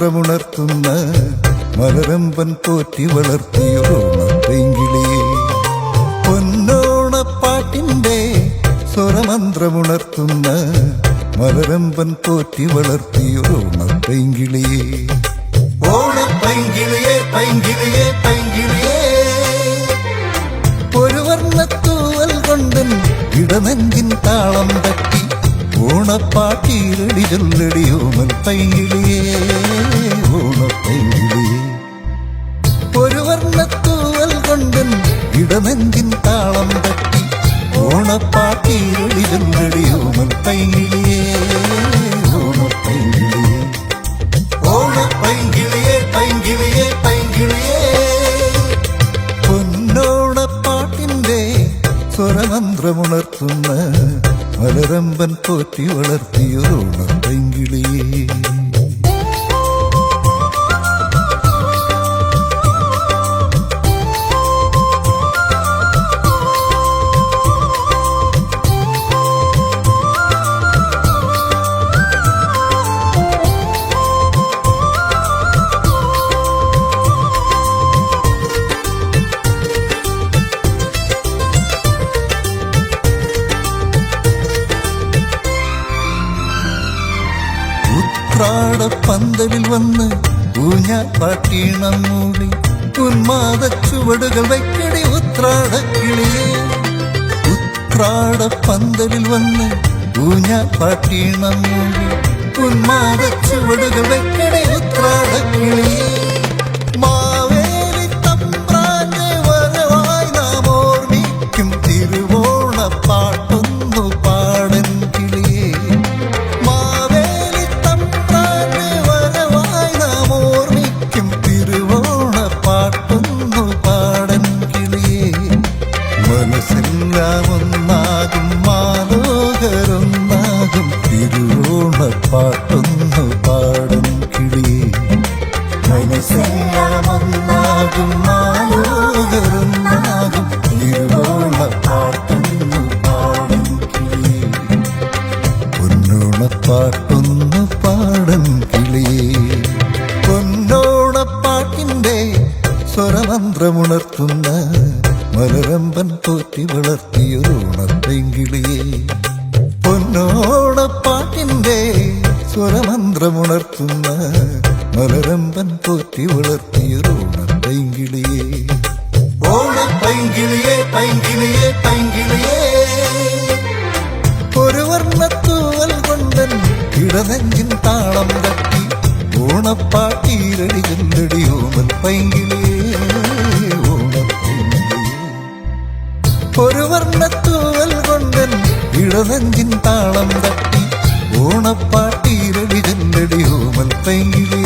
സ്വരമന്ത്രമുണർത്തുന്ന മലരമ്പൻ പോറ്റി വളർത്തിയൊരോണപ്പെങ്കിളിയെ. പൊന്നോണപ്പാട്ടിന്റെ സ്വരമന്ത്രമുണർത്തുന്ന മലരമ്പൻ പോറ്റി വളർത്തിയൊരോണപ്പെങ്കിളിയെ. ഓണപ്പൈങ്കിളിയെ പൈങ്കിളിയെ പൈങ്കിളിയെ, ഒരു വർണ്ണത്തൂവൽ കൊണ്ടൻ ഇടനെഞ്ചിൻ താളം തട്ടി ഓണപ്പാട്ടീരടി ചൊല്ലടി ഓമൽ പൈങ്കിളിയെ. ഓണപ്പൈങ്കിളിയെ, ഒരു വർണ്ണത്തൂവൽ കൊണ്ടൻ ഇടനെഞ്ചിൻ താളം തട്ടി ഓണപ്പാട്ടീരടി ചൊല്ലടി ഓമൽ പൈങ്കിളിയെ. ഓണപ്പൈങ്കിളിയെ, ഓണപ്പൈങ്കിളിയെ പൈങ്കിളിയെ പൈങ്കിളിയെ, പൊന്നോണപ്പാട്ടിന്റെ സ്വരമന്ത്രമുണർത്തുന്ന മലരമ്പൻ പോറ്റി വളർത്തിയൊരോണപ്പെങ്കിളിയെ. ഉത്രാടപ്പന്തലിൽ വന്ന് ഊഞ്ഞാപ്പാട്ടീണം മൂടി ഉന്മാദ ചുവടുകൾ വയ്ക്കടി ഉത്രാടക്കിളിയെ. ഉത്രാടപ്പന്തലിൽ വന്ന് ഊഞ്ഞാപ്പാട്ടീണം മൂടി ഉന്മാദ ചുവടുകൾ വയ്ക്കടി ഉത്രാടക്കിളിയെ. മാവേലി തമ്പ്രാന്റെ വരവായി നാം ഓർമ്മിക്കും തിരുവോണപ്പാട്ടൊന്നു പാടൻ കിളിയെ. മനസ്സെല്ലാം ഒന്നാകും മാലോകരൊന്നാകും തിരുവോണപ്പാട്ടൊന്നു പാടൻ കിളിയെ. മനസ്സെല്ലാം ഒന്നാകും മാലോകരൊന്നാകും തിരുവോണപ്പാട്ടൊന്നു പാടൻ കിളിയെ. പൊന്നോണപ്പാട്ടൊന്നു പാടൻ കിളിയെ. പൊന്നോണപ്പാട്ടിന്റെ സ്വരമന്ത്രമുണർത്തുന്ന മലരമ്പൻ പോറ്റി വളർത്തിയൊരോണപ്പെങ്കിളിയെ. പൊന്നോണപ്പാട്ടിന്റെ സ്വരമന്ത്രമുണർത്തുന്ന മലരമ്പൻ പോറ്റി വളർത്തിയൊരോണപ്പെങ്കിളിയെ. ഓണപ്പൈങ്കിളിയെ പൈങ്കിളിയെ പൈങ്കിളിയെ, ഒരു വർണ്ണത്തൂവൽ കൊണ്ടൻ ഇടനെഞ്ചിൻ താളം തട്ടി ഓണപ്പാട്ടീരടി ചൊല്ലടി ഓമൽ പൈങ്കിളിയെ. ഒരു വർണ്ണത്തൂവൽ കൊണ്ടൻ ഇടനെഞ്ചിൻ താളം തട്ടി ഓണപ്പാട്ടീരടി ചൊല്ലടി ഓമൽ പൈങ്കിളിയെ.